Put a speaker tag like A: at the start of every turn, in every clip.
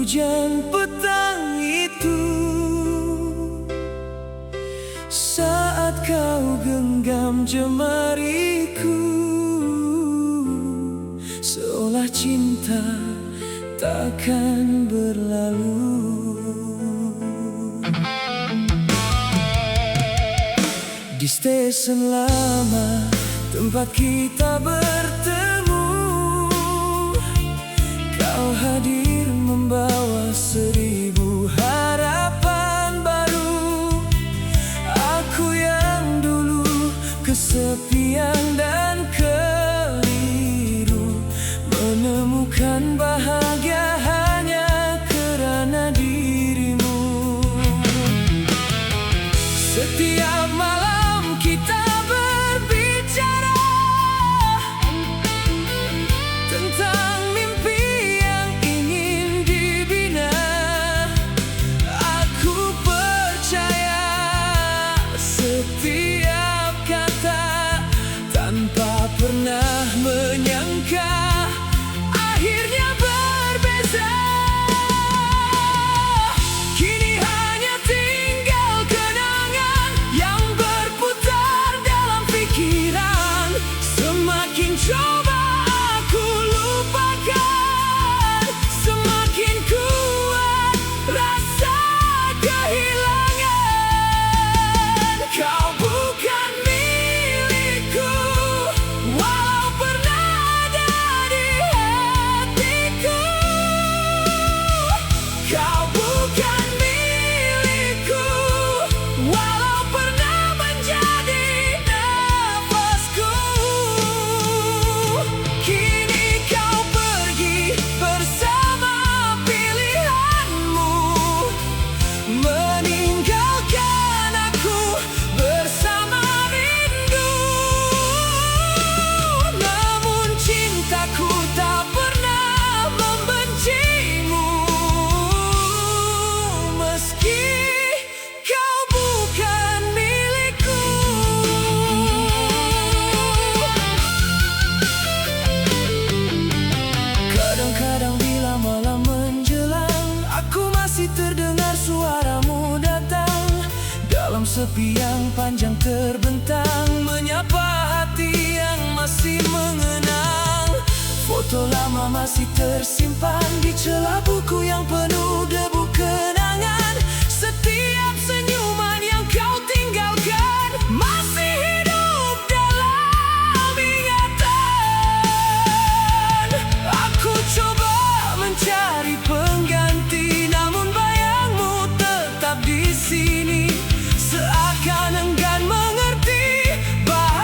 A: hujan petang itu, saat kau genggam jemariku, seolah cinta takkan berlalu. Di stesen lama tempat kita bertemu, kau hadir membawa 1000 harapan baru. Aku yang dulu kesepian dan keliru, menemukan bahagia hanya kerana dirimu. Setiap malam kita berbicara tentang mimpi yang ingin dibina. Aku percaya setiap kata, tanpa pernah menyangka akhirnya berbeza. Kini hanya tinggal kenangan yang berputar dalam pikiran. Semakin coba aku lupakan, semakin kuat rasa kehilangan. Kau bukan milikku, walau pernah ada di hatiku. Kau bukan milikku, walau pernah menjadi nafasku. Kini kau pergi bersama pilihanmu, meninggalkan aku bersama rindu. Namun cintaku tak pernah membencimu, meski kau bukan milikku. Kadang-kadang bila malam menjelang, aku masih terdengar suaramu datang. Dalam sepi yang panjang terbentang, menyapa hati yang masih mengenang. Foto lama masih tersimpan di celah buku yang penuh debu kenangan. Setiap senyuman yang kau tinggalkan masih hidup dalam ingatan. Aku coba mencari pengganti, namun bayangmu tetap di sini, seakan enggan mengerti bahwa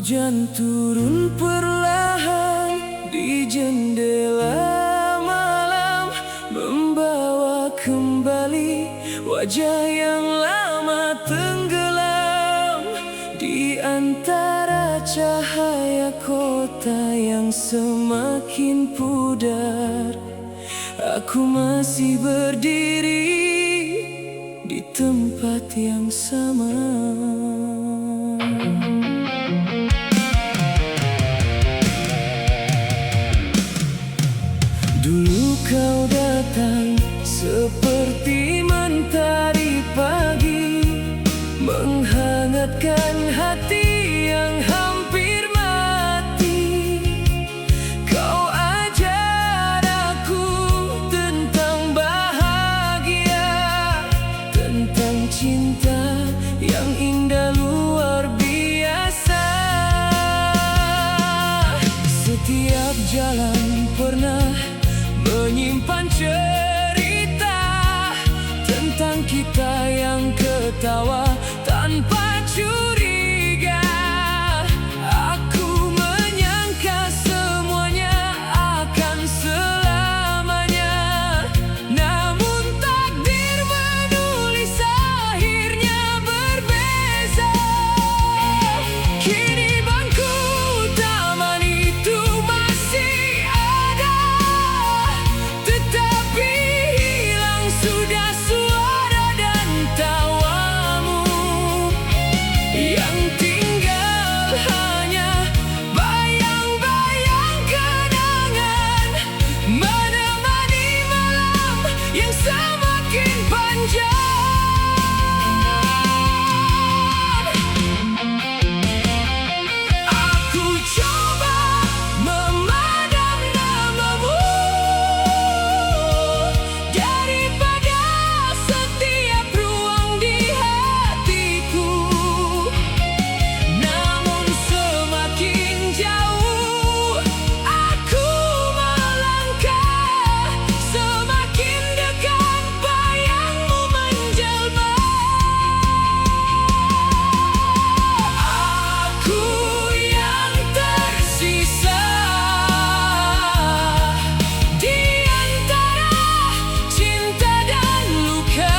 A: Hujan turun perlahan di jendela malam, membawa kembali wajah yang lama tenggelam di antara cahaya kota yang semakin pudar. Aku masih berdiri di tempat yang sama. Dulu kau datang seperti mentari pagi, menghangatkan hati yang hampir mati. Kau ajar aku tentang bahagia, tentang cinta yang indah luar biasa. Setiap jalan pernah menyimpan cerita tentang kita yang ketawa tanpa curiga. Aku menyangka semuanya akan selamanya, namun takdir menulis akhirnya berbeza. Kini bangku taman itu masih ada, tetapi hilang sudah suara dan tawamu. Yang tinggal hanya bayang-bayang kenangan, menemani malam yang semakin panjang. Aku coba memadam namamu daripada setiap ruang di hatiku, namun semakin jauh aku melangkah, semakin dekat bayangmu menjelma. Aku yang tersisa di antara cinta dan luka.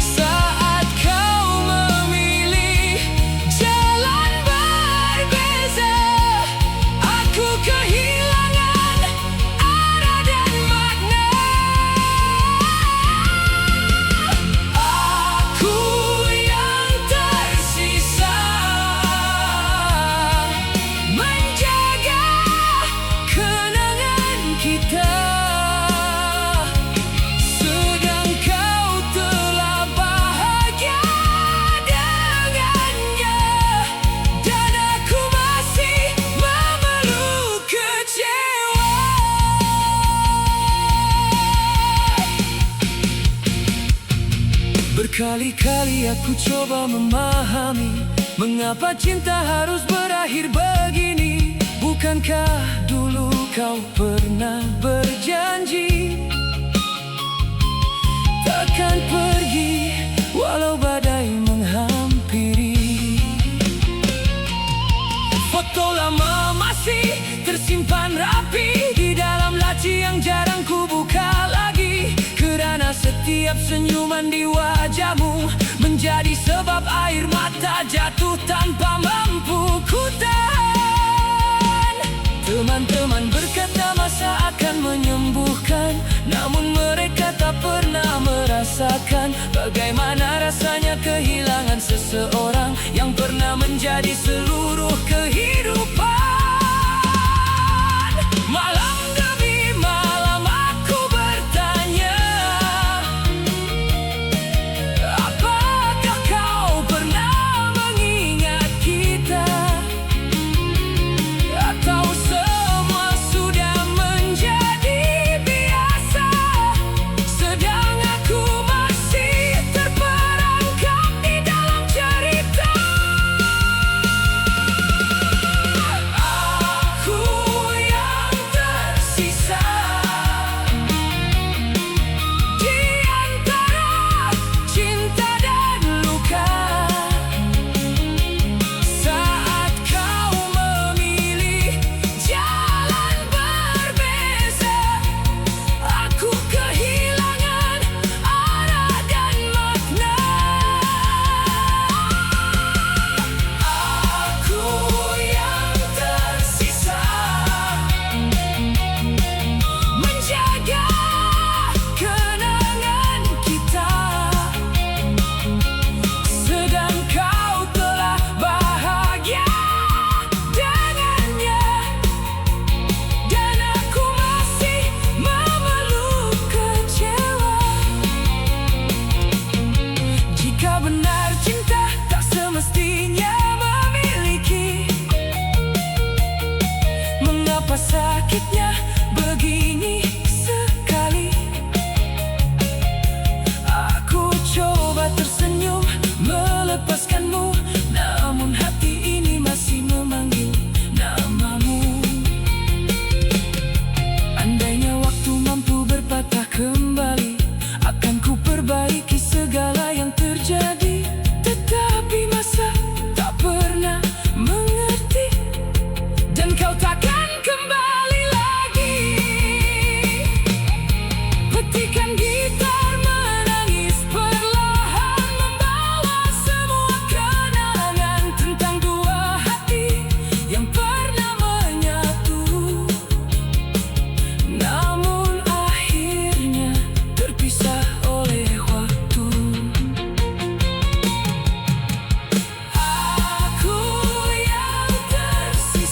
A: Saat kau memilih jalan berbeza, aku kehilangan arah dan makna. Aku yang tersisa menjaga kenangan kita, sedang kau telah bahagia dengannya, dan aku masih memeluk kecewa. Berkali-kali aku coba memahami mengapa cinta harus berakhir begini. Bukankah dulu kau pernah berjanji takkan pergi walau badai menghampiri? Foto lama masih tersimpan rapi di dalam laci yang jarang ku buka lagi, kerana setiap senyuman di wajahmu menjadi sebab air mata jatuh tanpa mampu ku tahan. Teman-teman berkata masa akan menyembuhkan, namun mereka tak pernah merasakan bagaimana rasanya kehilangan seseorang yang pernah menjadi seluruh kehidupan. Malam demi malam aku bertanya, apakah kau pernah mengingat kita? Atau semua sudah menjadi biasa, sedang aku masih terperangkap di dalam cerita.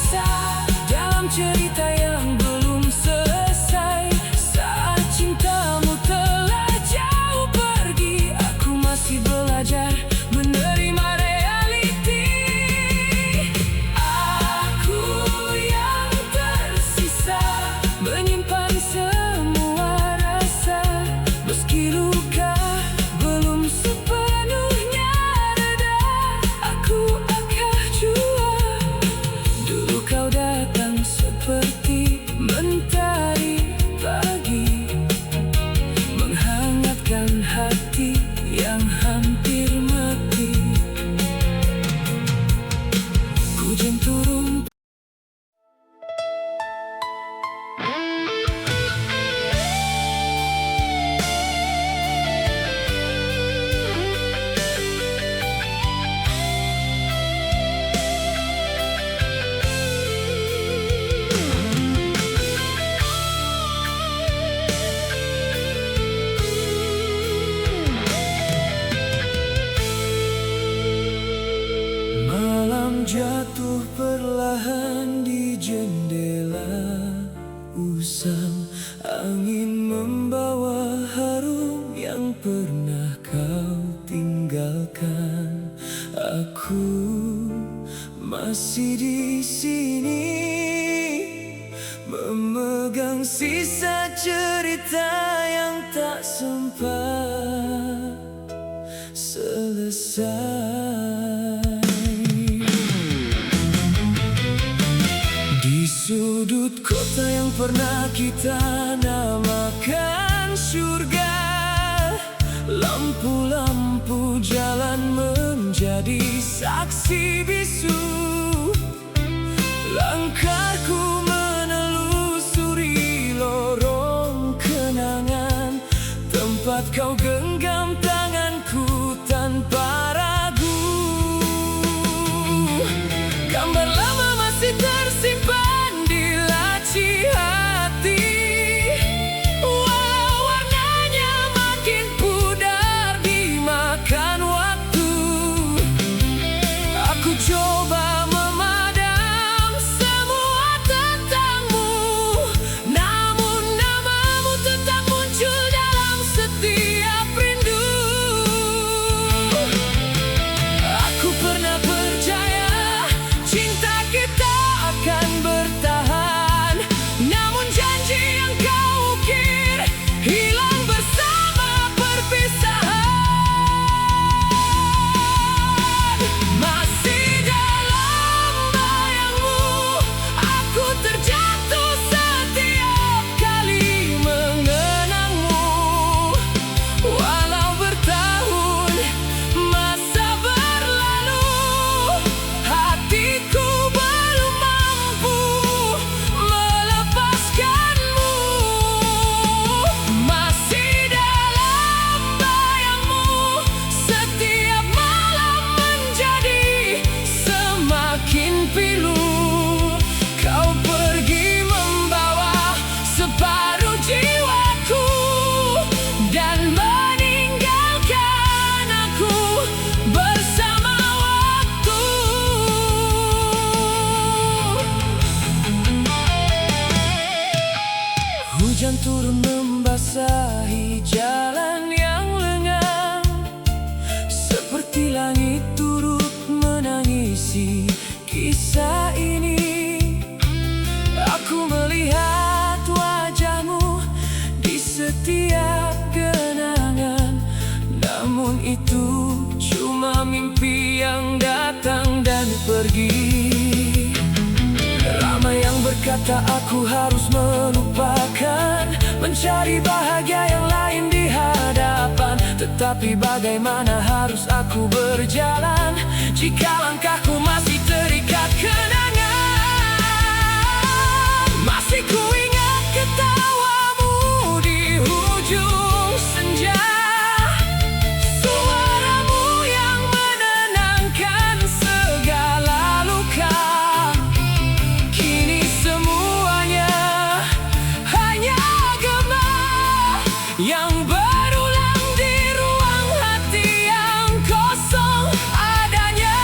A: biasa dalam cerita yang belum selesai. Saat cintamu telah jauh pergi, aku masih belajar menerima realiti. Aku yang tersisa menyimpan semua rasa, meski luka belum sepenuhnya reda. Aku akan jua. Dulu kau datang seperti mentari pagi, menghangatkan hati yang hampir mati. Hujan turun. Malam jatuh perlahan di jendela, usang angin membawa harum yang pernah kau tinggalkan. Aku masih di sini, memegang sisa cerita yang tak sempat selesai. Di sudut kota yang pernah kita namakan surga, lampu-lampu jalan menjadi saksi bisu. Langkahku menelusuri lorong kenangan, tempat kau genggam tanganku tanpa ragu. Gambar lama masih tersimpan di laci hati, walau warnanya makin pudar dimakan waktu. Aku coba memadam semua tentangmu, namun namamu tetap muncul dalam setiap rindu. Aku pernah percaya cinta kita akan bertahan, namun janji yang kau ukir hilang bersama perpisahan. Masih dalam bayangmu, aku terjatuh setiap kali mengenangmu. Walau bertahun masa berlalu, hatiku belum mampu melepaskanmu. Masih dalam bayangmu, setiap malam menjadi semakin pilu. Kau pergi membawa separuh jiwaku dan meninggalkan aku bersama waktu. Hujan turun membasahi jalan yang lengang, seperti langit turut menangisi kisah ini. Aku melihat wajahmu di setiap kenangan, namun itu cuma mimpi yang datang dan pergi. Ramai yang berkata aku harus melupakan, mencari bahagia yang lain di hadapan. Tetapi bagaimana harus aku berjalan jika langkahku masih terikat kenangan? Masih ku ingat ketawamu di hujung senja, suaramu yang menenangkan segala luka. Kini semuanya hanya gema yang berulang di ruang hati yang kosong adanya.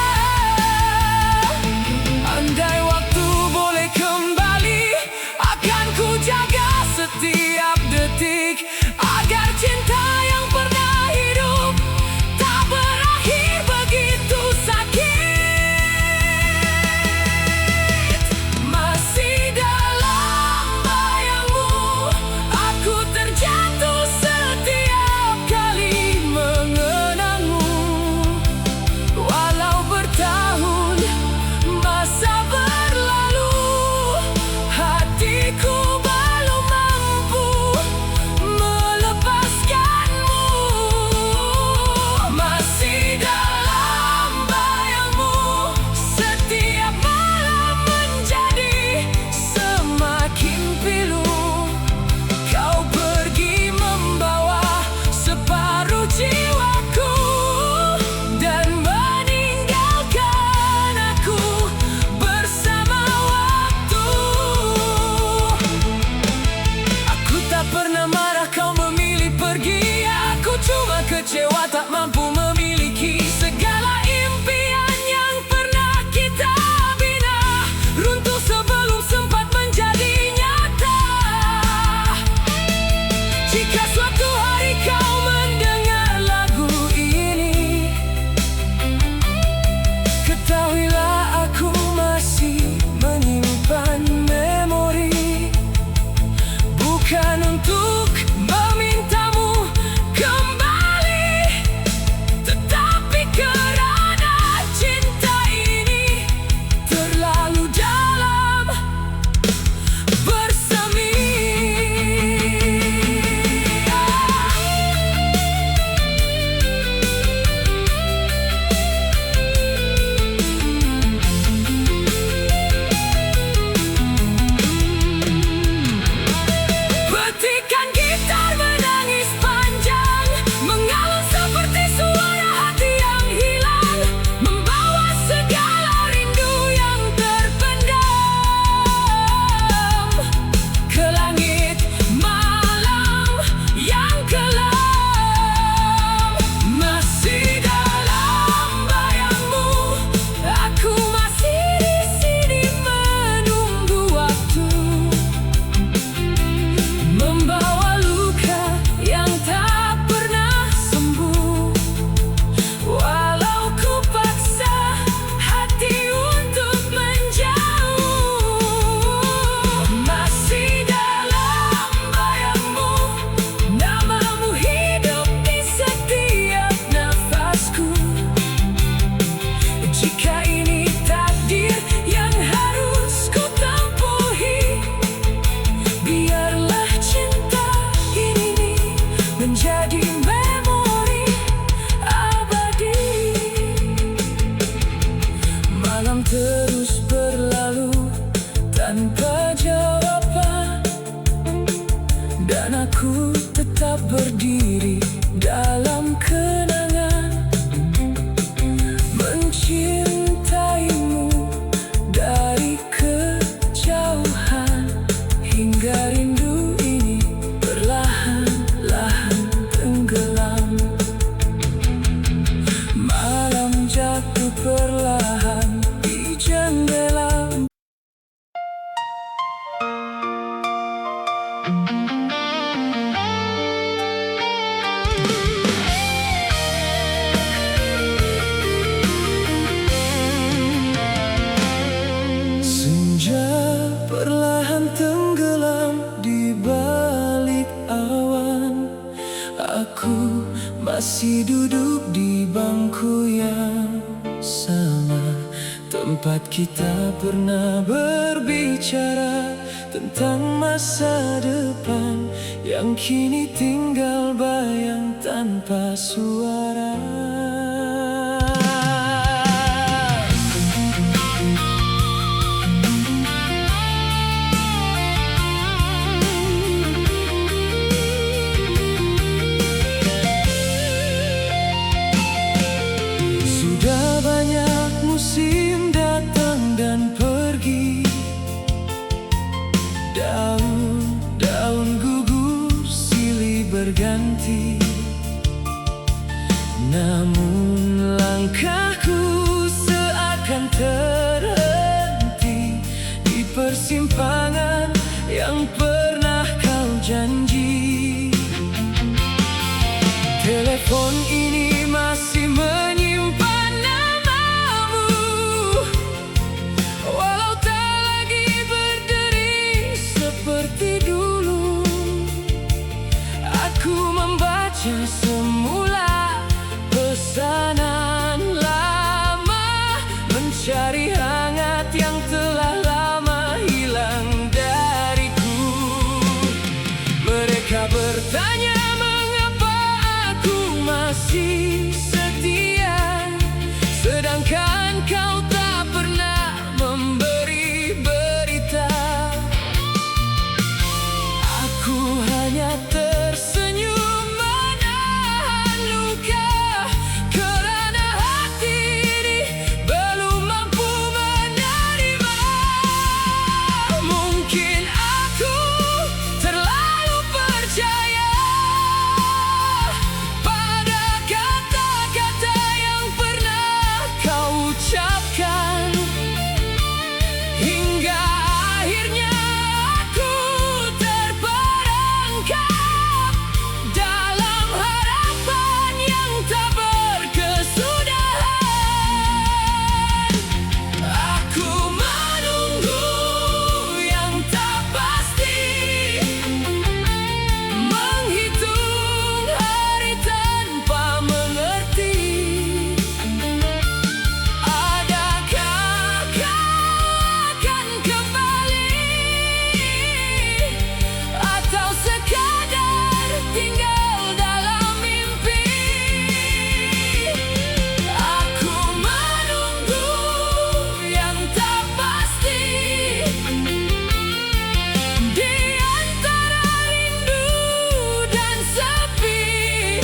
A: tanpa jawaban, dan aku tetap berdiri dalam kenangan, mencintaimu dari kejauhan, hingga rindu ini perlahan-lahan tenggelam. Malam jatuh perlahan di jendela. Senja perlahan tenggelam di balik awan. Aku masih duduk di bangku yang sama, tempat kita pernah berbicara tentang masa depan yang kini tinggal bayang tanpa suara. Sudah banyak musim datang dan pergi, daun-daun gugur silih berganti, namun langkahku seakan terhenti di persimpangan yang pernah kau janji. Telepon ini masih menyimpan namamu, walau tak lagi berderi seperti dulu. Aku membaca semula pesanan lama, mencari hangat yang telah lama hilang dariku. Mereka bertanya mengapa aku masih setia, sedangkan kau tak pernah memberi berita. Aku hanya tersenyum menahan luka, kerana hati ini belum mampu menerima. Mungkin aku terlalu percaya pada kata-kata yang pernah kau ucapkan, hingga akhirnya aku terperangkap dalam harapan yang tak berkesudahan. Aku menunggu yang tak pasti, menghitung hari tanpa mengerti. Adakah kau akan kembali, atau sekadar tinggal dalam mimpi? Aku menunggu yang tak pasti, di antara rindu dan sepi,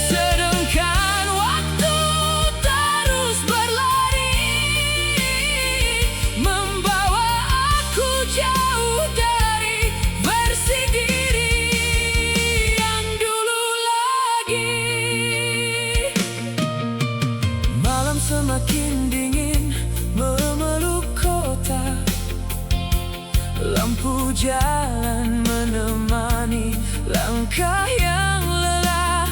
A: sedangkan waktu terus berlari, membawa aku jauh dari versi diri yang dulu lagi. Malam semakin dingin memeluk kota, lampu jalan menemani langkah yang lelah.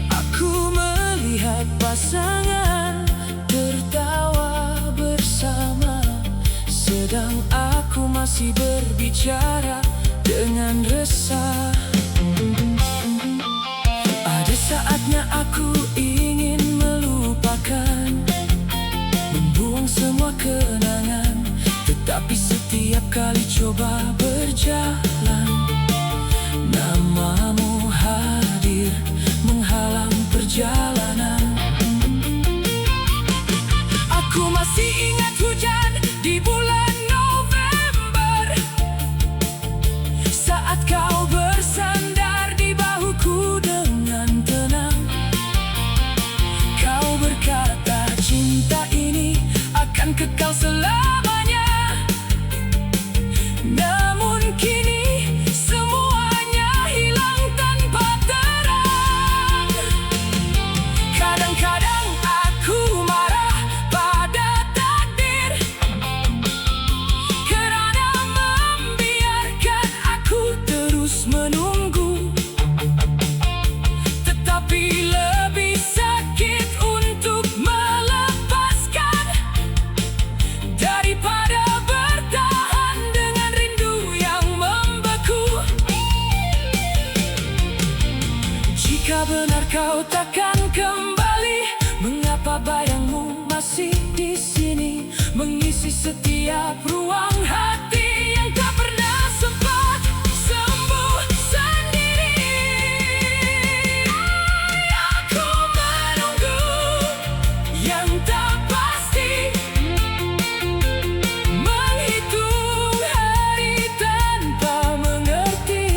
A: Aku melihat pasangan tertawa bersama, sedang aku masih berbicara dengan resah. Ada saatnya aku ingin melupakan, membuang semua kenangan, tetapi setiap kali coba berjalan, namamu hadir menghalang perjalanan. Aku masih ingat hujan di bulan kau takkan kembali? Mengapa bayangmu masih di sini, mengisi setiap ruang hati yang tak pernah sempat sembuh sendiri? Aku menunggu yang tak pasti, menghitung hari tanpa mengerti.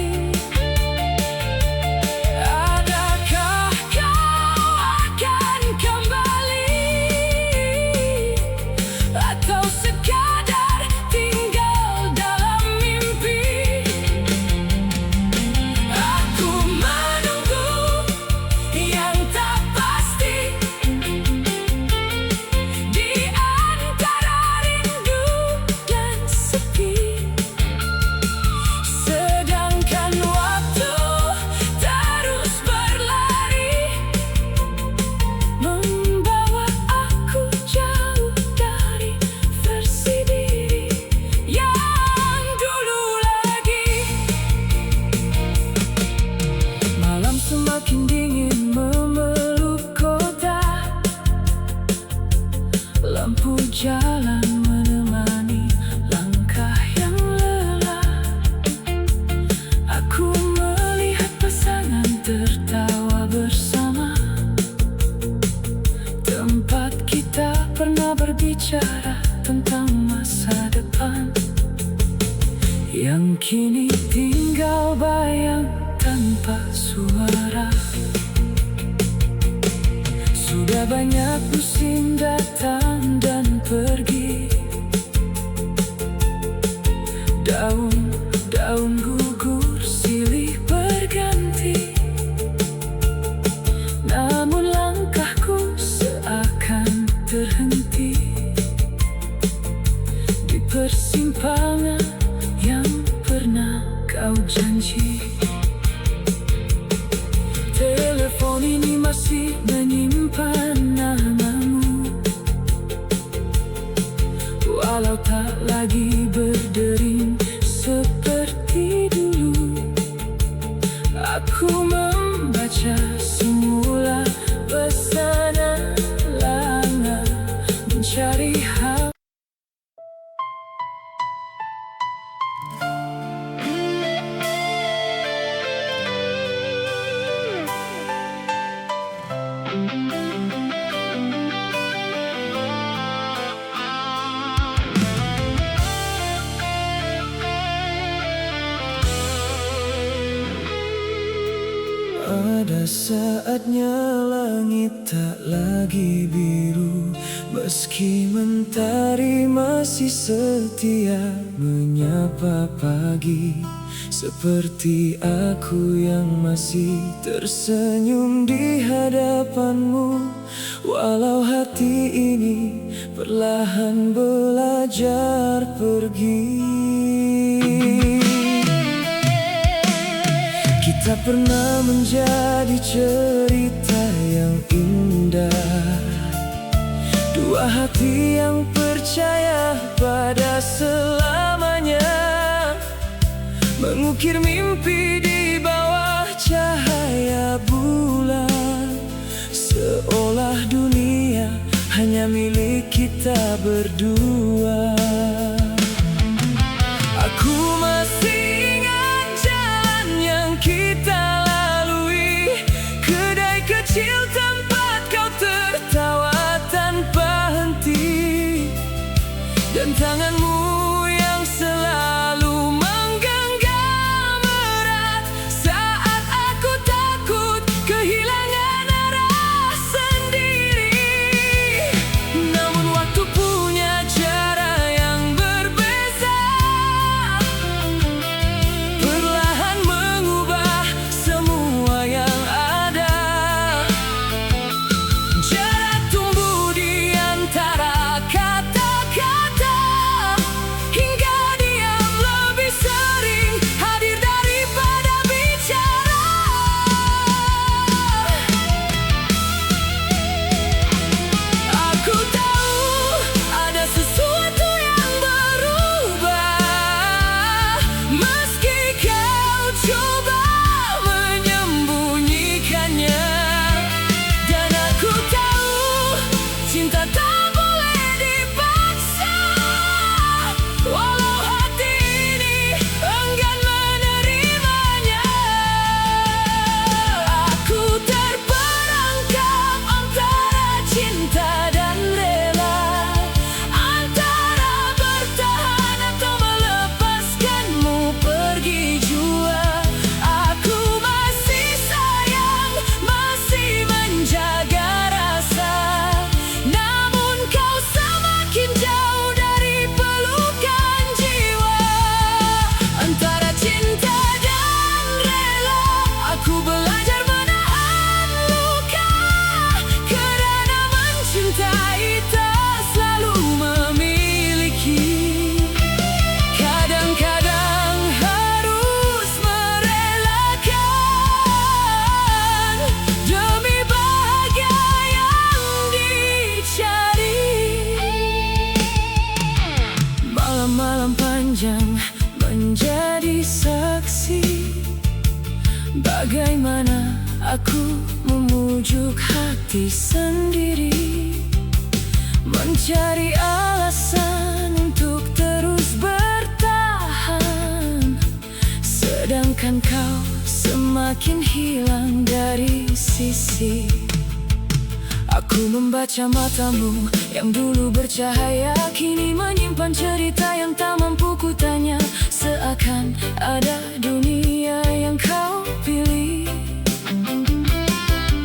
A: Adakah kau akan kembali, atau sekadar tinggal dalam mimpi? Aku menunggu yang tak pasti, di antara rindu dan sepi. Sedangkan waktu terus berlari, membawa aku jauh dari versi diri yang dulu lagi. Malam semakin dingin memeluk kota, lampu jalan menemani langkah yang lelah. Aku melihat pasangan tertawa bersama, tempat kita pernah berbicara tentang masa depan, yang kini tinggal bayang tanpa suara. Sudah banyak musim datang dan pergi, daun-daun gugur silih berganti, namun langkahku seakan terhenti di persimpangan yang pernah kau janji. Telepon ini masih menyimpan namamu, walau tak lagi berdering seperti dulu. Aku membaca semula pesanan lama, mencari hal. Ada saatnya langit tak lagi biru, meski mentari masih setia menyapa pagi. Seperti aku yang masih tersenyum di hadapanmu, walau hati ini perlahan belajar pergi. Kita pernah menjadi cerita yang indah, dua hati yang percaya pada selamanya, mengukir mimpi di bawah cahaya bulan, seolah dunia hanya milik kita berdua. Aku masih ingat jalan yang kita lalui, kedai kecil tempat kau tertawa tanpa henti, dan tanganmu yang selalu menggenggam erat saat aku takut kehilangan arah sendiri. Namun waktu punya cara malam panjang menjadi saksi bagaimana aku memujuk hati sendiri, mencari alasan untuk terus bertahan, sedangkan kau semakin hilang dari sisi. Aku membaca matamu yang dulu bercahaya, kini menyimpan cerita yang tak mampu kutanya. Seakan ada dunia yang kau pilih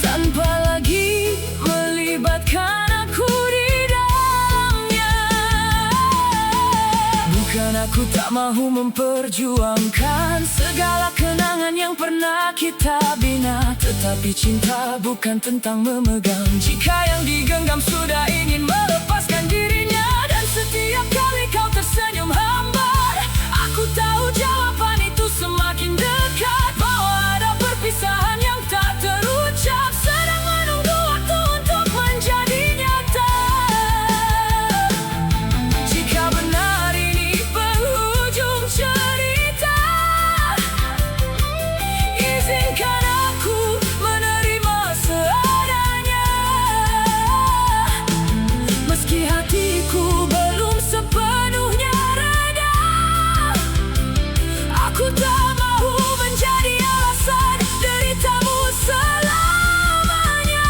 A: tanpa lagi melibatkan aku di dalamnya. Bukan aku tak mahu memperjuangkan segala kenangan yang pernah kita bina, tetapi cinta bukan tentang memegang. Jika yang digenggam sudah ingin melepaskan dirinya, dan setiap kali kau tersenyum hambar, aku tahu jawaban itu semakin dekat, bahwa ada perpisahan yang tak terucap, sedang menunggu waktu untuk menjadi nyata. Jika benar ini penghujung cerita, izinkan aku menerima seadanya. Meski hatiku belum sepenuhnya reda, aku tak mahu menjadi alasan deritamu selamanya.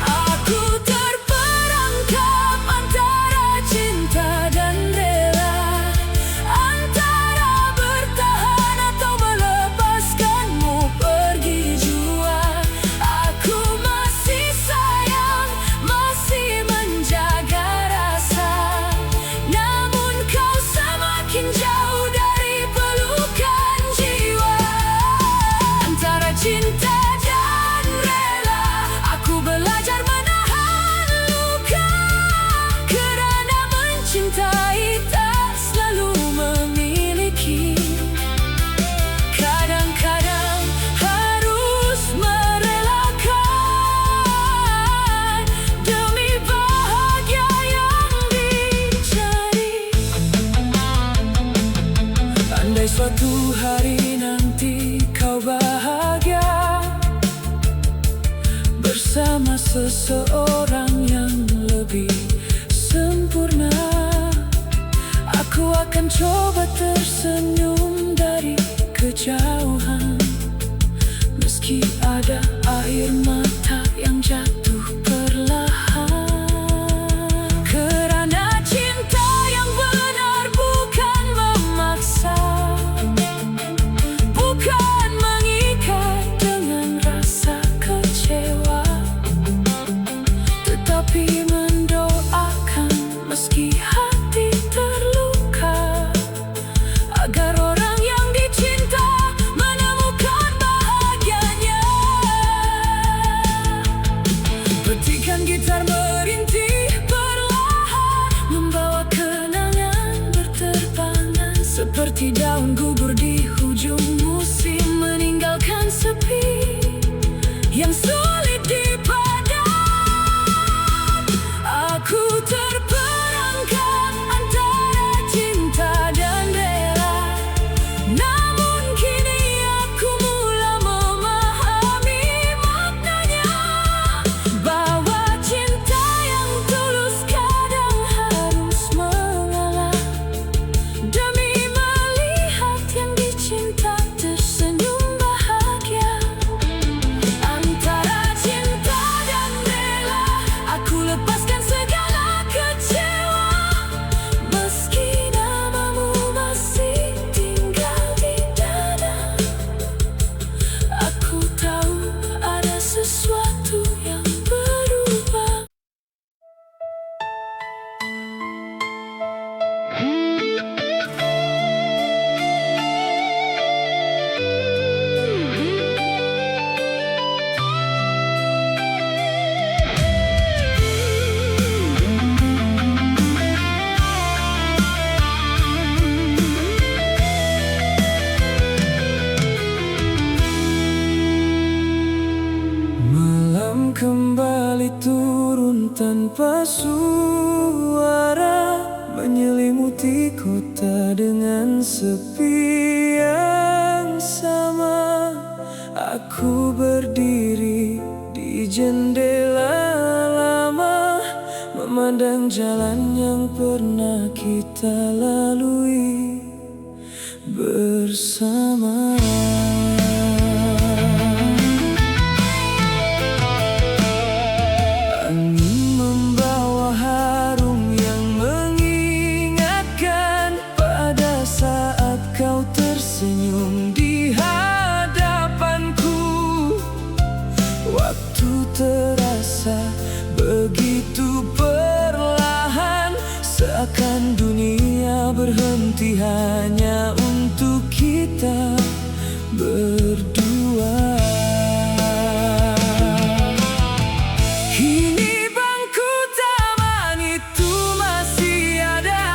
A: Aku terperangkap antara cinta dan rela, antara bertahan atau melepaskanmu pergi jua. Aku masih sayang, masih menjaga rasa, namun kau semakin jauh dari pelukan jiwa. Antara cinta dan rela, aku belajar menahan luka, kerana mencintai tak selalu memiliki. Kadang-kadang harus merelakan demi bahagia yang dicari. Andai suatu hari nanti kau bahagia bersama seseorang yang lebih sempurna, aku akan coba tersenyum dari kejauhan, meski ada air mata yang jatuh perlahan. Kerana cinta yang benar bukan memaksa, bukan mengikat dengan rasa kecewa, tetapi mendoakan meski hati terluka, agar orang yang dicinta menemukan bahagianya. Petikan gitar merintih perlahan, membawa kenangan berterbangan, seperti daun gugur di hujung musim, meninggalkan sepi yang sulit dipadam. Aku terperangkap antara cinta dan rela, namun kini aku mula memahami maknanya, bahwa cinta yang tulus kadang harus mengalah demi melihat sepi yang sama. Aku berdiri di jendela lama, memandang jalan yang pernah kita lalui bersama. Angin membawa harum yang mengingatkan pada saat kau tersenyum di hadapanku. Waktu terasa begitu perlahan, seakan dunia berhenti hanya untuk kita berdua. Kini bangku taman itu masih ada,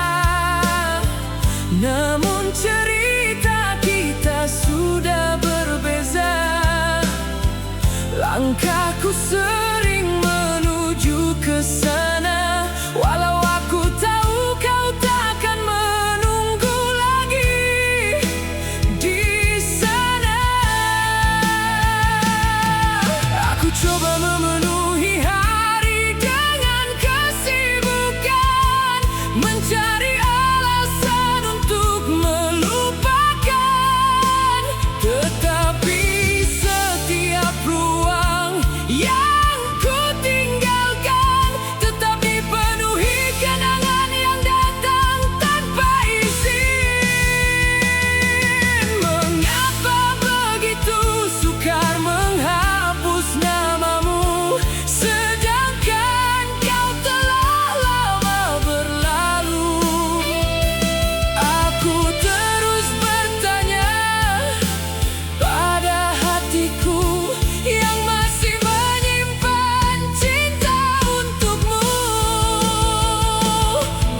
A: namun cerita kita sudah berbeza. Langkahku sering menuju ke sana, walau aku tahu kau takkan menunggu lagi di sana. Aku coba memenuhi hari dengan kesibukan, mencari alasan untuk melupakan, tetapi setiap ruang yang ku tinggalkan tetap dipenuhi kenangan yang datang tanpa izin. Mengapa begitu sukar menghapus namamu, sedangkan kau telah lama berlalu? Aku terus bertanya pada hatiku yang masih menyimpan cinta untukmu.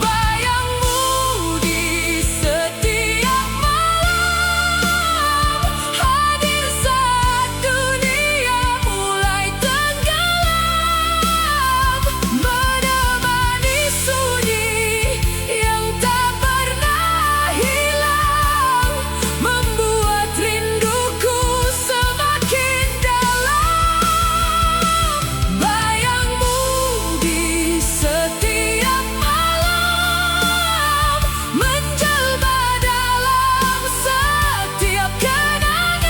A: Bayangmu di setiap malam, hadir saat dunia mulai tenggelam, menemani sunyi yang tak pernah hilang, membuat rinduku semakin dalam. Bayangmu di setiap malam, menjelma dalam setiap kenangan.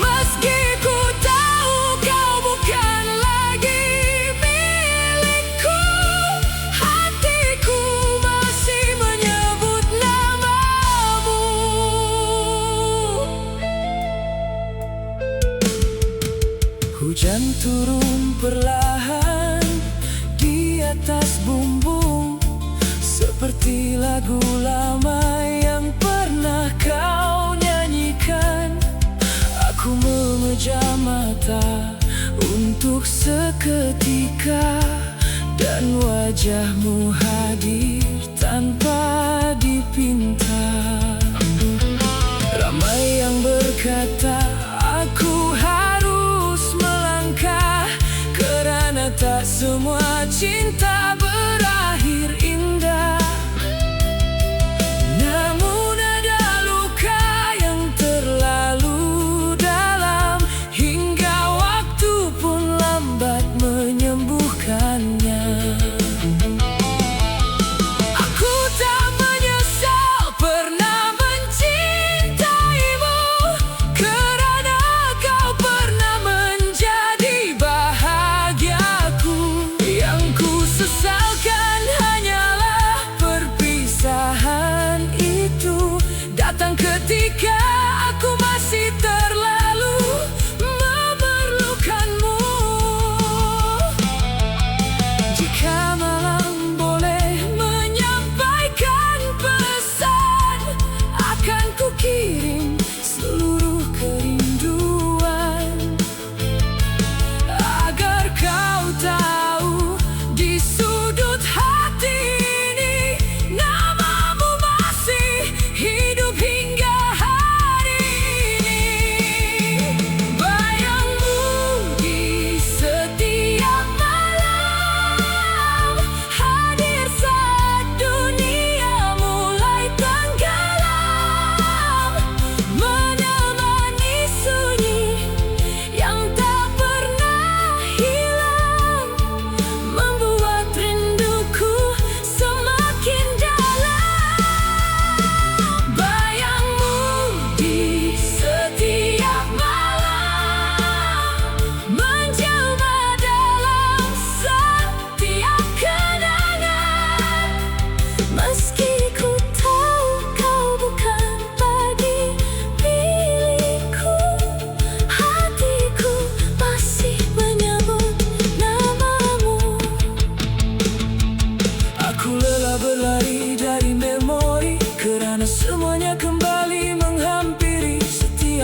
A: Meski ku tahu kau bukan lagi milikku, hatiku masih menyebut namamu. Hujan turun perlahan di atas bumbung, seperti lagu lama yang pernah kau nyanyikan. Aku memejam mata untuk seketika, dan wajahmu hadir tanpa dipinta. Ramai yang berkata aku harus melangkah, kerana tak semua cinta berakhir indah. Namun ada luka yang terlalu dalam, hingga waktu pun lambat menyembuhkannya. Aku tak menyesal pernah mencintaimu, kerana kau pernah menjadi bahagiaku. Yang ku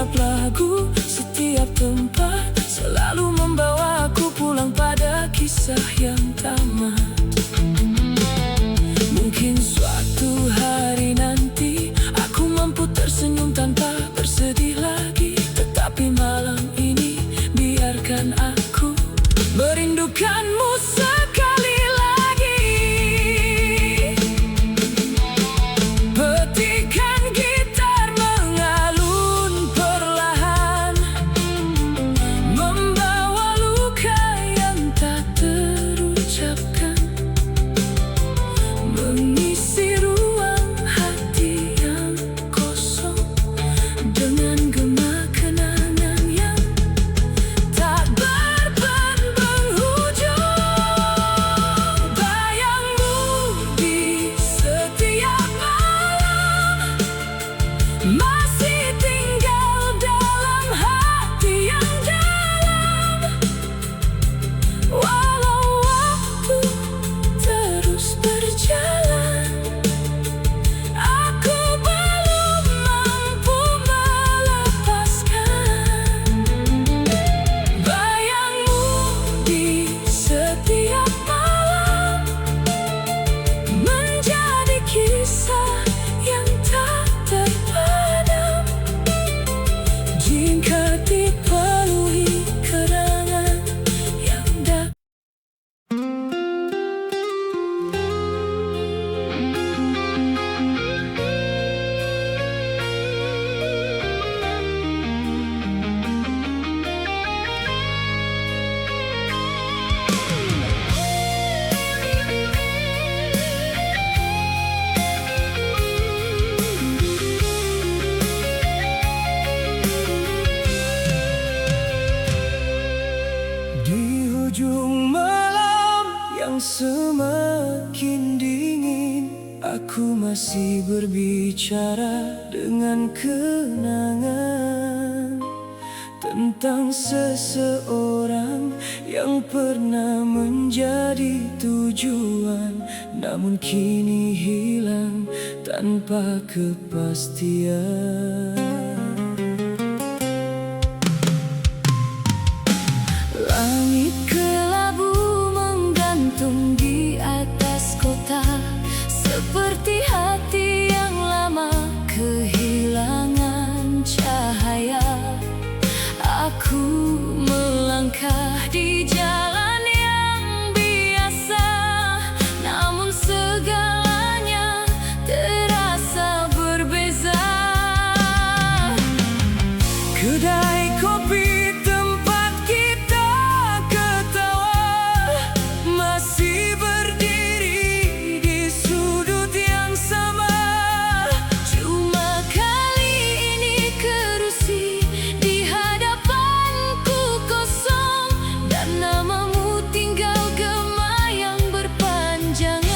A: setiap lagu, setiap tempat selalu membawa aku pulang pada kisah yang tamat. Mungkin suatu hari nanti aku mampu tersenyum tanpa bersedih lagi, tetapi malam ini biarkan aku merindukanmu sekali lagi. Petikan gitar mengalun perlahan, membawa luka yang tak terucapkan, mengisi ruang hati yang kosong dengan gema kenangan yang tak berpenghujung. Bayangmu di setiap malam masih tinggal dalam hati yang dalam. Walau waktu terus berjalan, aku belum mampu melepaskan. Bayangmu di setiap malam menjadi kisah yang tak terpadam, jika dipenuhi kenangan yang dah. Di ujung malam yang semakin dingin, aku masih berbicara dengan kenangan tentang seseorang yang pernah menjadi tujuan, namun kini hilang tanpa kepastian. Langit kelabu menggantung di atas kota, seperti hati yang lama kehilangan cahaya. Aku melangkah di jalan yang biasa, namun segalanya terasa berbeza. Kedai kopi tempat kita ketawa masih berdiri di sudut yang sama. Cuma kali ini kerusi di hadapanku kosong, dan namamu tinggal gema yang berpanjangan.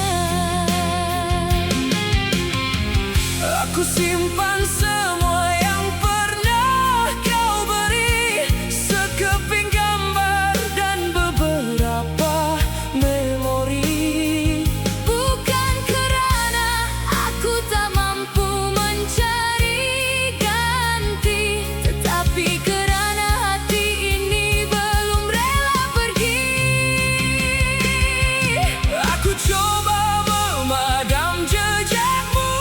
A: Aku simpan semua yang pernah kau beri, sekeping gambar dan beberapa memori. Bukan kerana aku tak mampu mencari ganti, tetapi kerana hati ini belum rela pergi. Aku coba memadam jejakmu,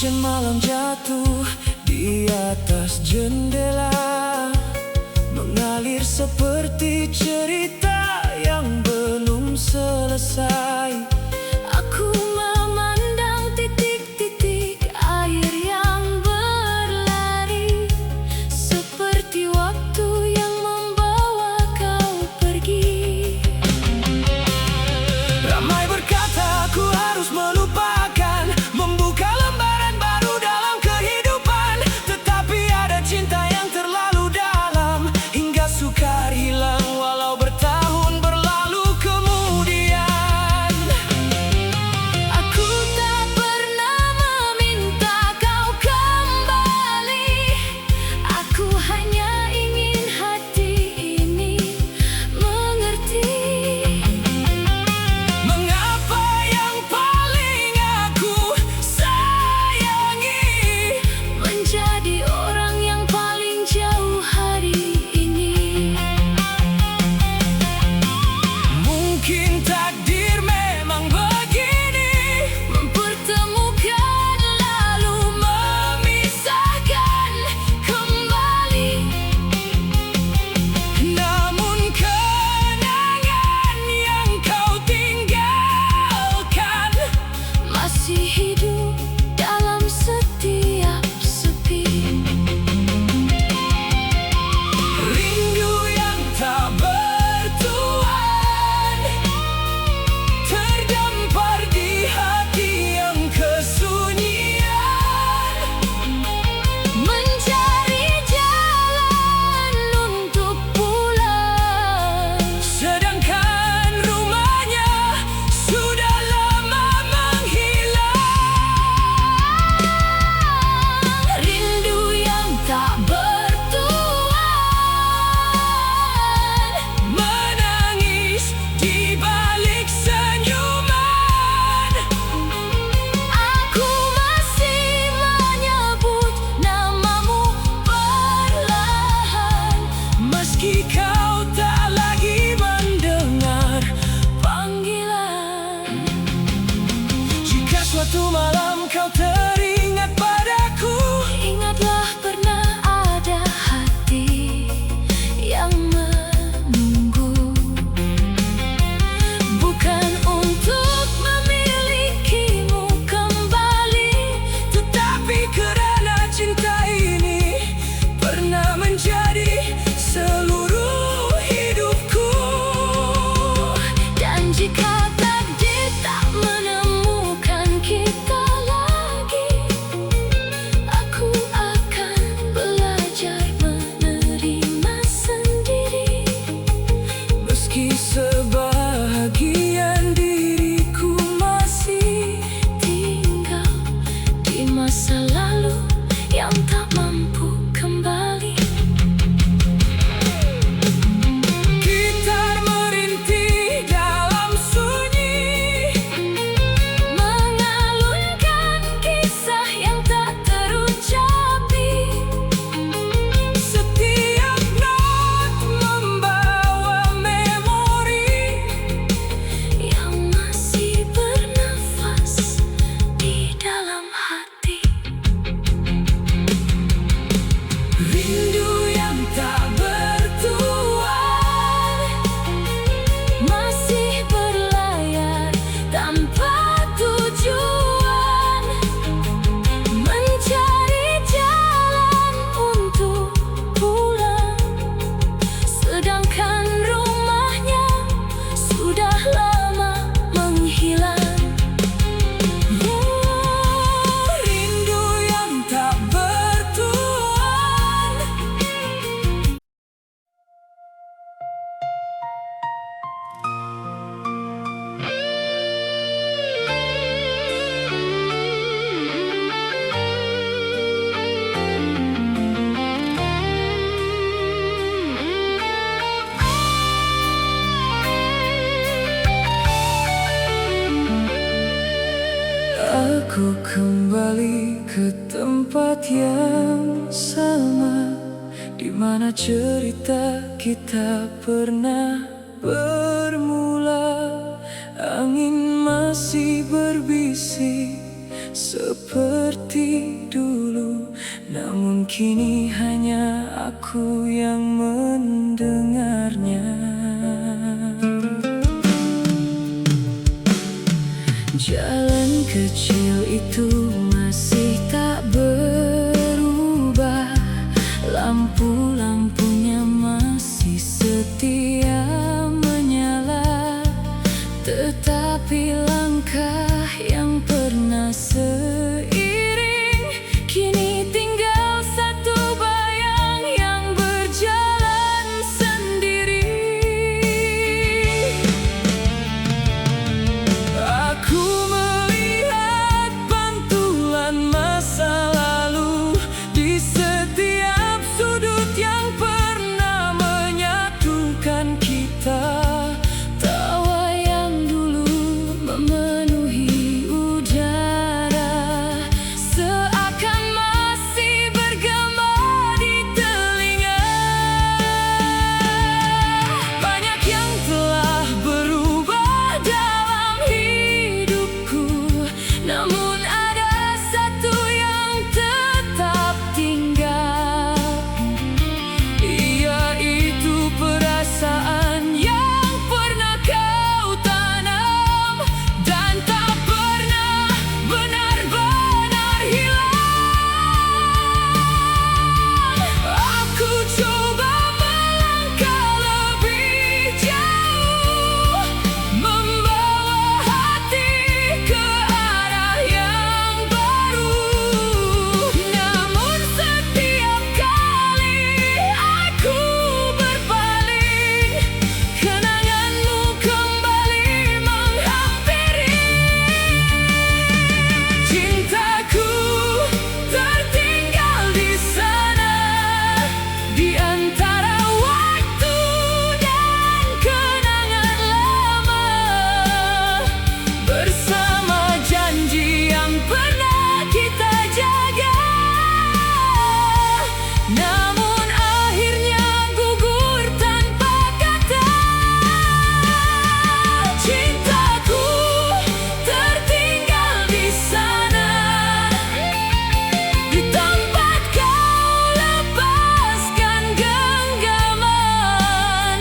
A: Hujan malam jatuh di atas jendela, mengalir seperti cerita yang belum selesai. Aku memandang titik-titik air yang berlari, seperti waktu yang membawa kau pergi. Ramai berkata aku harus melupakan, membuka lembaran baru dalam kehidupan. Tetapi ada cinta yang terlalu dalam, hingga sukar hilang walau bertahun berlalu kemudian. Aku tak pernah meminta kau kembali, aku hanya ingin hati ini mengerti. Mengapa yang paling aku sayangi menjadi orang yang paling jauh hari ini? Mungkin takdir memang begini, mempertemukan lalu memisahkan kembali. Namun kenangan yang kau tinggalkan masih hidup dalam setiap sepi. Rindu yang tak bertuan terdampar di hati yang kesunyian, mencari jalan untuk pulang, sedangkan rumahnya sudah lama menghilang. Rindu yang tak bertuan menangis di balik senyuman. Aku masih menyebut namamu perlahan, meski kau tak lagi mendengar panggilan. Jika suatu malam kau teringat padaku, ingatlah pernah ada hati yang menunggu, bukan untuk memilikimu kembali, tetapi kerana cinta ini pernah menjadi seluruh hidupku. Dan jika takdir tak menemukan kita lagi, aku akan belajar menerima sendiri, meski sebahagian diriku masih tinggal di masa lalu yang tak mampu kembali. Gitar merintih dalam sunyi, mengalunkan kisah yang tak terucapi. Setiap not membawa memori yang masih bernafas di dalam hati. Rindu yang tak bertuan masih berlayar tanpa tujuan, mencari jalan untuk pulang, sedangkan rumahnya sudah lama menghilang. Rindu yang tak bertuan. Aku kembali ke tempat yang sama, di mana cerita kita pernah bermula. Angin masih berbisik seperti kini hanya aku yang mendengarnya. Jalan kecil itu masih tak berubah, lampu-lampunya masih setia menyala, tetapi langkah yang pernah seiring kini tinggal satu bayang yang berjalan sendiri. Aku melihat pantulan masa lalu di setiap sudut yang pernah menyatukan kita. Tawa yang dulu memenuhi udara seakan masih bergema di telinga. Banyak yang telah berubah dalam hidupku, namun ada satu yang tetap tinggal, yaitu perasaan yang pernah kau tanam dan tak pernah benar-benar hilang. Aku coba melangkah lebih jauh, membawa hati ke arah yang baru. Namun setiap kali aku berpaling, kenanganmu kembali menghampiri. Cintaku tertinggal di sana, di antara waktu dan kenangan lama, bersama janji yang pernah kita jaga. Namun akhirnya gugur tanpa kata. Cintaku tertinggal di sana, di tempat kau lepaskan genggaman.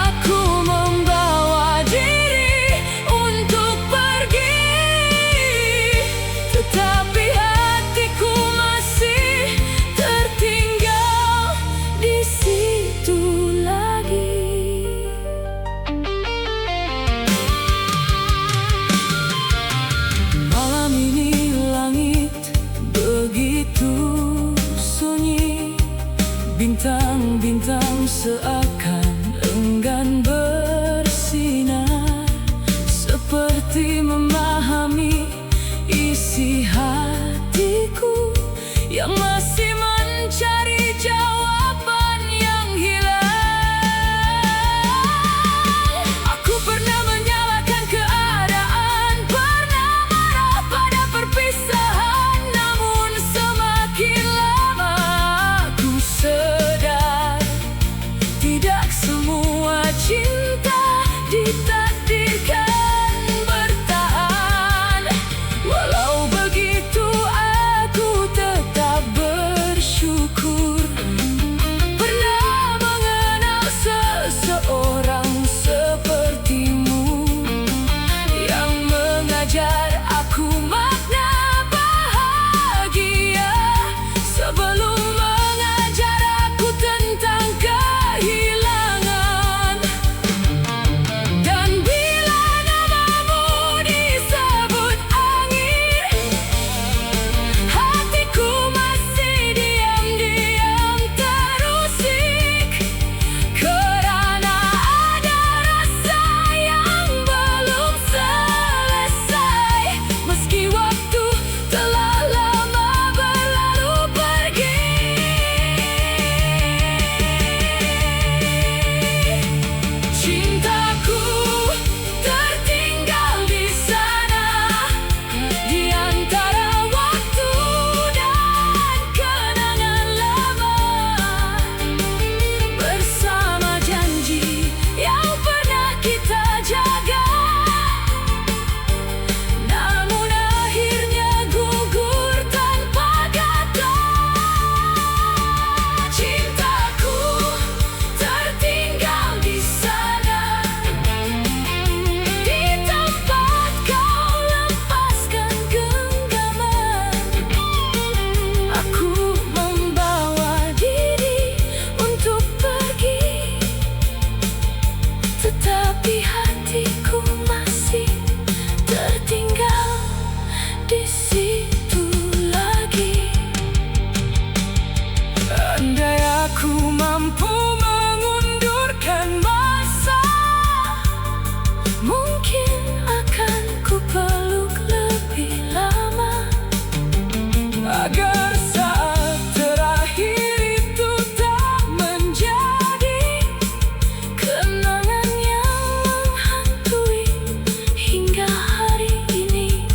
A: Aku membawa diri untuk pergi, tetapi hatiku masih tertinggal di situ lagi. Malam ini langit begitu sunyi, bintang-bintang seakan enggan bersinar, seperti memahami isi hatiku yang masih mencari jawaban yang hilang. Aku pernah menyalahkan keadaan, pernah marah pada perpisahan, namun semakin lama aku sadar tidak semua cinta ditakdirkan bertahan. Walau begitu aku tetap bersyukur pernah mengenal seseorang sepertimu, yang mengajar aku makna bahagia sebelum mengajar aku tentang kehilangan. Dan Mungkin akan ku peluk lebih lama, agar saat terakhir itu tak menjadi kenangan yang menghantui hingga hari ini.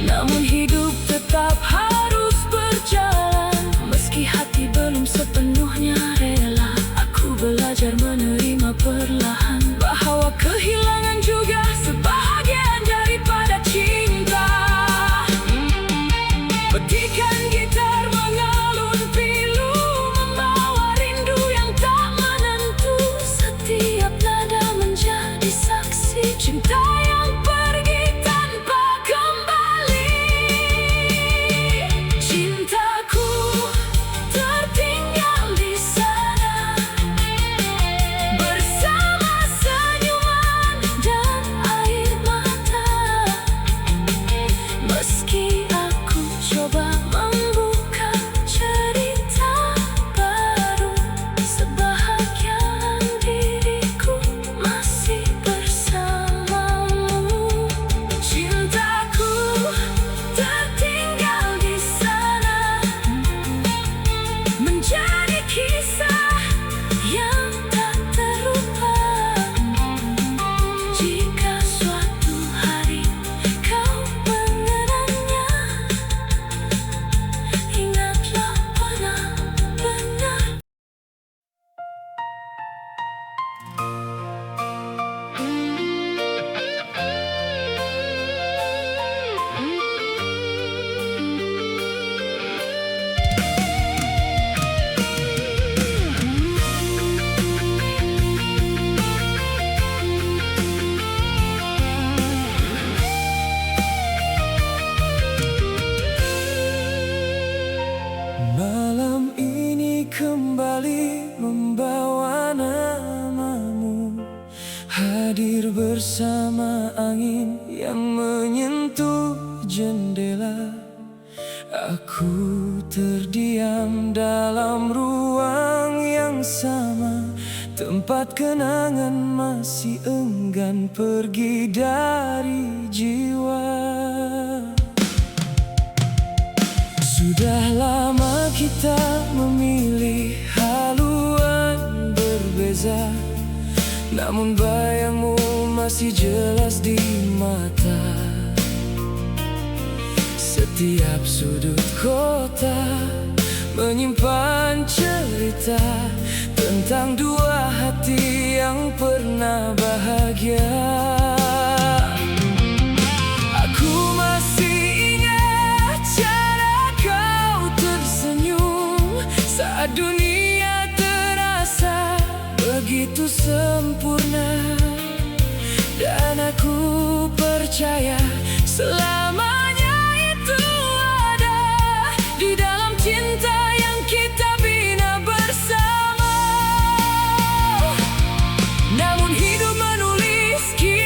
A: Namun hidup tetap harus berjalan, meski hati belum sepenuhnya rela. Aku belajar menerima perlahan bahwa kehilangan juga sebahagian daripada cinta. Petikan gitar mengalun pilu, membawa rindu yang tak menentu. Setiap nada menjadi saksi cinta yang pergi tanpa kembali. Cintaku tertinggal di sana, bersama senyuman dan air mata. Meski aku coba membuka cerita baru, sebahagian diriku masih bersamamu. Cintaku tertinggal di sana, menjadi kisah yang tak terlupa. Jika suatu hari kau mengenangnya, ingatlah benar-benar. Malam ini kembali membawa namamu, hadir bersama angin yang menyentuh jendela. Aku terdiam dalam ruang yang sama, tempat kenangan masih enggan pergi dari jiwa. Sudah lama kita memilih haluan berbeza, namun bayangmu masih jelas di mata. Setiap sudut kota menyimpan cerita tentang dua hati yang pernah bahagia. Aku masih ingat cara kau tersenyum saat dunia terasa begitu sempurna. Dan aku percaya selamanya itu ada di dalam cinta yang kita bina bersama. Namun hidup menulis kisah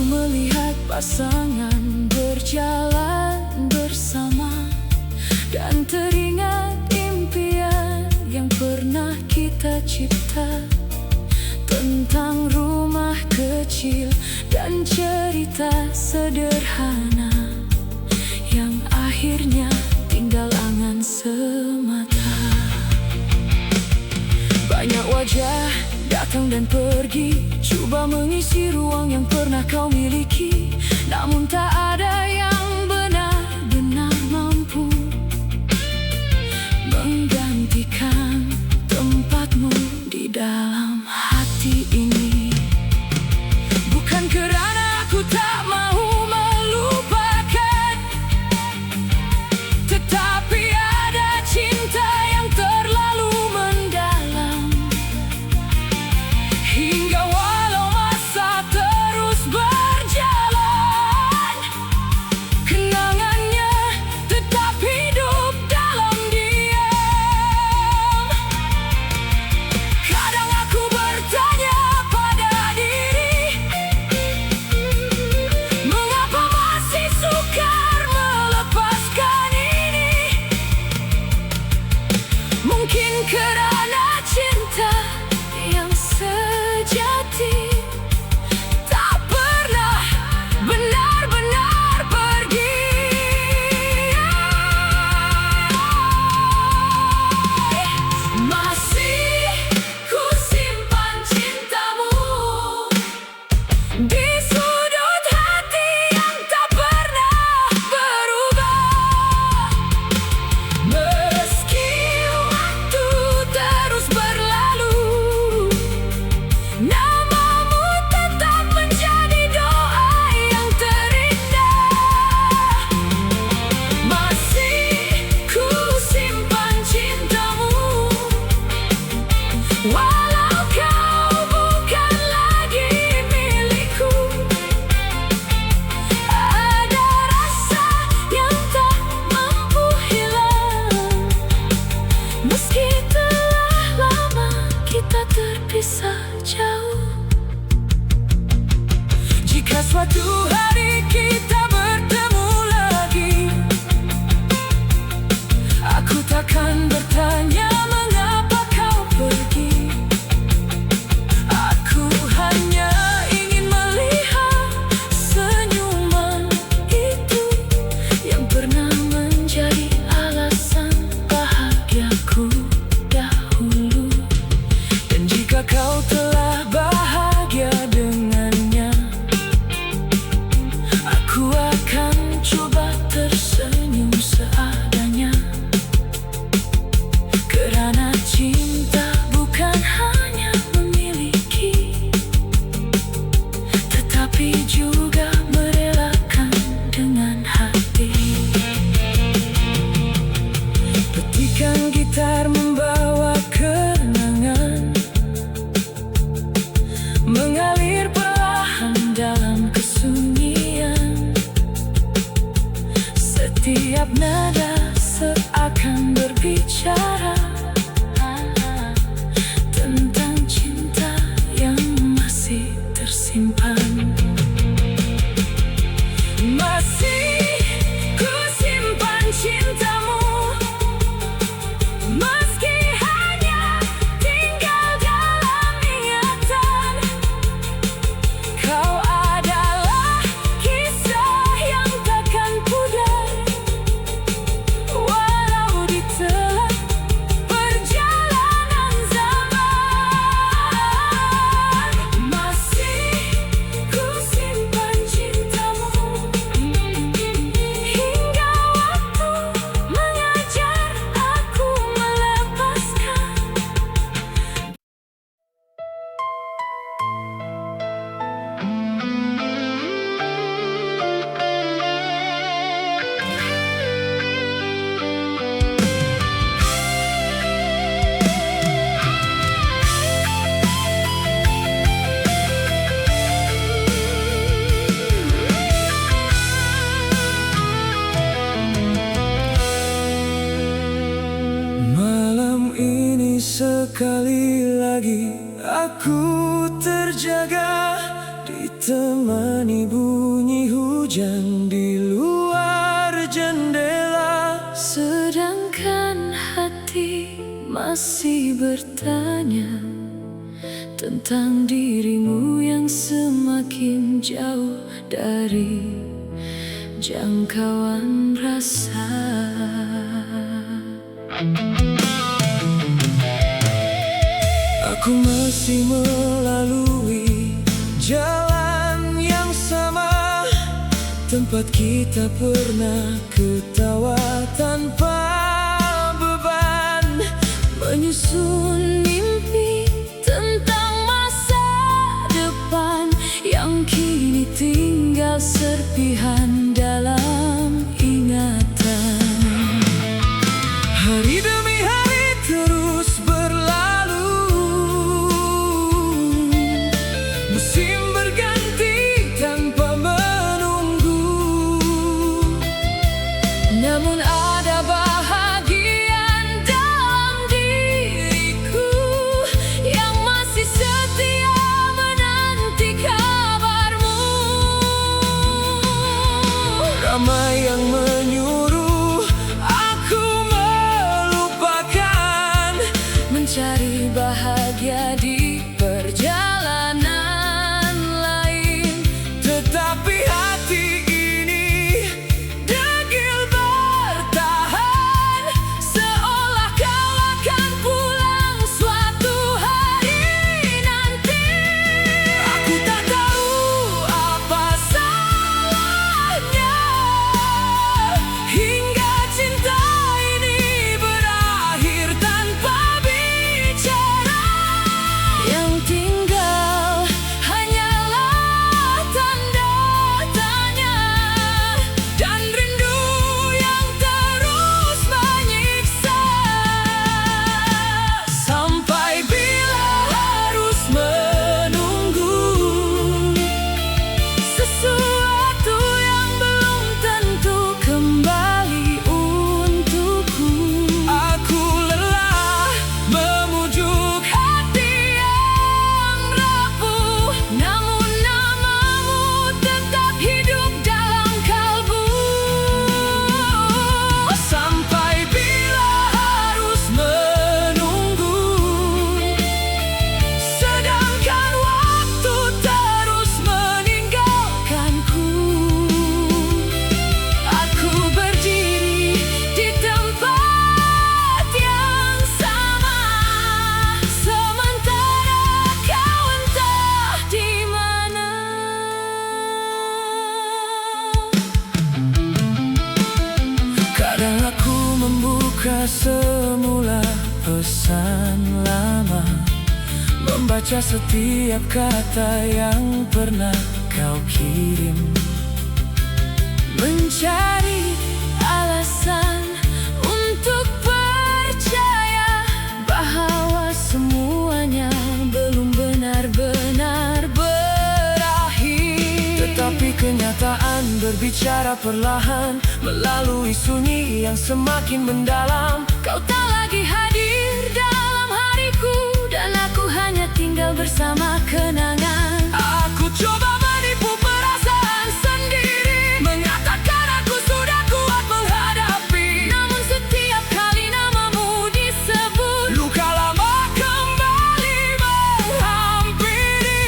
A: Aku melihat pasangan berjalan bersama, dan teringat impian yang pernah kita cipta, tentang rumah kecil dan cerita sederhana yang akhirnya tinggal angan semata. Banyak wajah datang dan pergi, coba mengisi ruang yang pernah kau miliki, namun tak ada yang benar-benar mampu menggantikan tempatmu di dalam hati ini. Bukan kerana aku tak mau melupakan, tetapi ada cinta yang terlalu mendalam, hingga walau masa terus berjalan, kenangannya tetap hidup dalam diam. Kadang aku bertanya pada diri, mengapa masih sukar melepaskan ini? Mungkin kerana cinta yang sejati tak pernah benar-benar pergi. Masih ku simpan cintamu di sudut hati yang tak pernah berubah. Meski waktu terus berlalu, namamu tetap menjadi doa yang terindah. Masih ku simpan cintamu, walau kau bukan lagi milikku. Ada rasa yang tak mampu hilang, meski telah lama kita terpisah jauh. Jika suatu hari kita bertemu lagi, aku takkan bertanya mengapa kau pergi. Aku hanya ingin melihat senyuman itu yang pernah menjadi alasan bahagiaku dahulu. Dan jika kau telah bahagia dengannya, aku akan coba tersenyum seadanya. Kerana cinta bukan hanya memiliki, tetapi juga merelakan dengan hati. Petikan gitar membawa kenangan, mengalir perlahan dalam kesunyian. Setiap nada seakan berbicara tentang cinta yang masih tersimpan. Masih ku simpan cintamu, meski hanya tinggal dalam ingatan. Kau adalah kisah yang takkan pudar, walau ditelan perjalanan zaman. Masih ku simpan cintamu, hingga waktu mengajar aku melepaskan. Malam ini sekali lagi aku terjaga, ditemani menemani bunyi hujan di luar jendela.
B: Sedangkan hati masih bertanya tentang dirimu yang semakin jauh dari jangkauan rasa.
A: Aku masih melalui jalan yang sama, tempat kita pernah ketawa tanpa beban,
B: Menyusun mimpi tentang masa depan yang kini tinggal serpihan dalam ingatan.
A: Hari demi hari terus berlalu, musim berganti tanpa menunggu.
B: Namun ada bahagian dalam diriku yang masih setia menanti kabarmu.
A: Ramai yang menyuruh aku melupakan,
B: Mencari bahagia di perjalanan lain,
A: tetapi hati ini degil bertahan,
B: seolah kau akan pulang suatu hari nanti.
A: aku tak tahu apa salahnya hingga cinta ini berakhir tanpa bicara.
B: Yang tinggal hanyalah tanda tanya
A: Dan rindu yang terus menyiksa. Sampai bila harus menunggu
B: sesuatu yang belum tentu kembali untukku.
A: Aku lelah memujuk hati yang rapuh,
B: Namun namamu tetap hidup dalam kalbu.
A: sampai bila harus menunggu, sedangkan waktu terus meninggalkanku.
B: Aku berdiri di tempat yang sama, sementara kau entah di mana.
A: Kadang aku membuka semula pesan lama, membaca setiap kata yang pernah kau kirim,
B: Mencari alasan untuk percaya bahwa semuanya belum benar-benar berakhir.
A: tetapi kenyataan berbicara perlahan melalui sunyi yang semakin mendalam.
B: Kau tak lagi hadir dalam hariku, dan aku hanya tinggal bersama kenangan.
A: Aku coba menipu perasaan sendiri, mengatakan aku sudah kuat menghadapi.
B: Namun setiap kali namamu disebut,
A: Luka lama kembali menghampiri.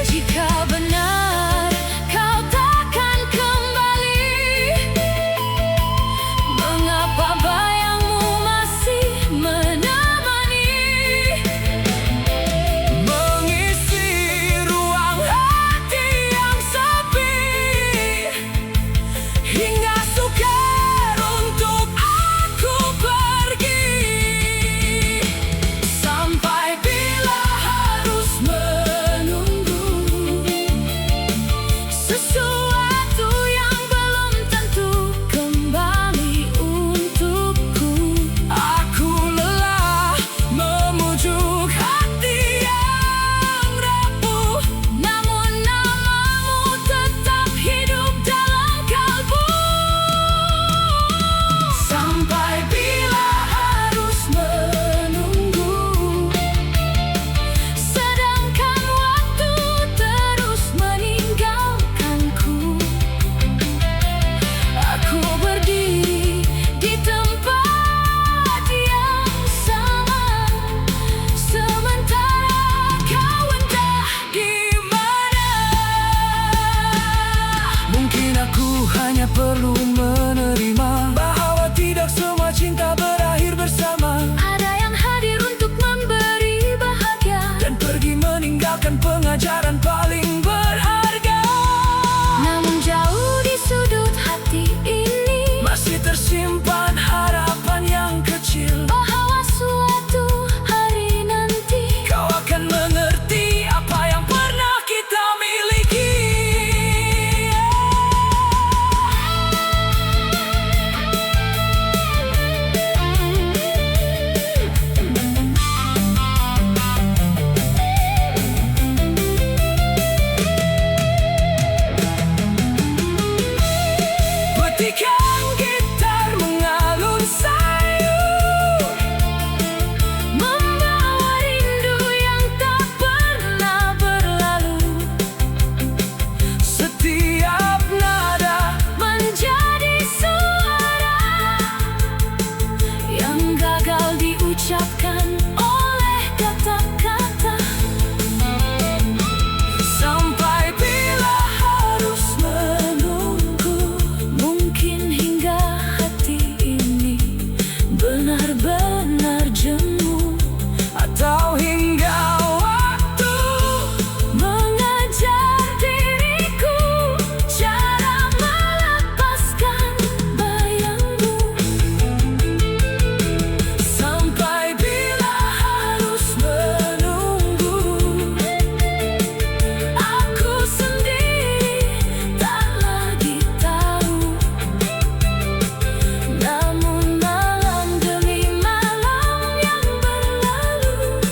B: jika benar kau takkan kembali, mengapa bayangmu masih menemani?
A: Mengisi perlu menerima bahwa tidak semua cinta berakhir bersama.
B: Ada yang hadir untuk memberi bahagia
A: Dan pergi meninggalkan pengajaran paling berharga.
B: namun jauh di sudut hati ini
A: Masih tersimpan harapan yang kecil
B: bahwa suatu hari nanti
A: kau akan mengerti apa yang pernah kita miliki. Petikan gitar mengalun sayu,
B: membawa rindu yang tak pernah berlalu.
A: setiap nada
B: Menjadi suara yang gagal diucapkan oleh kata-kata.
A: sampai bila harus
B: Menunggu mungkin hingga hati ini benar-benar jemu,
A: atau hingga waktu
B: mengajar diriku cara melepaskan bayangmu.
A: sampai bila harus menunggu.
B: Aku sendiri tak lagi tahu, namun malam demi malam yang berlalu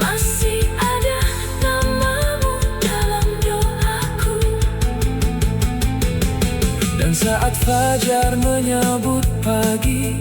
B: masih ada namamu dalam doaku.
A: Dan saat fajar menyambut pagi,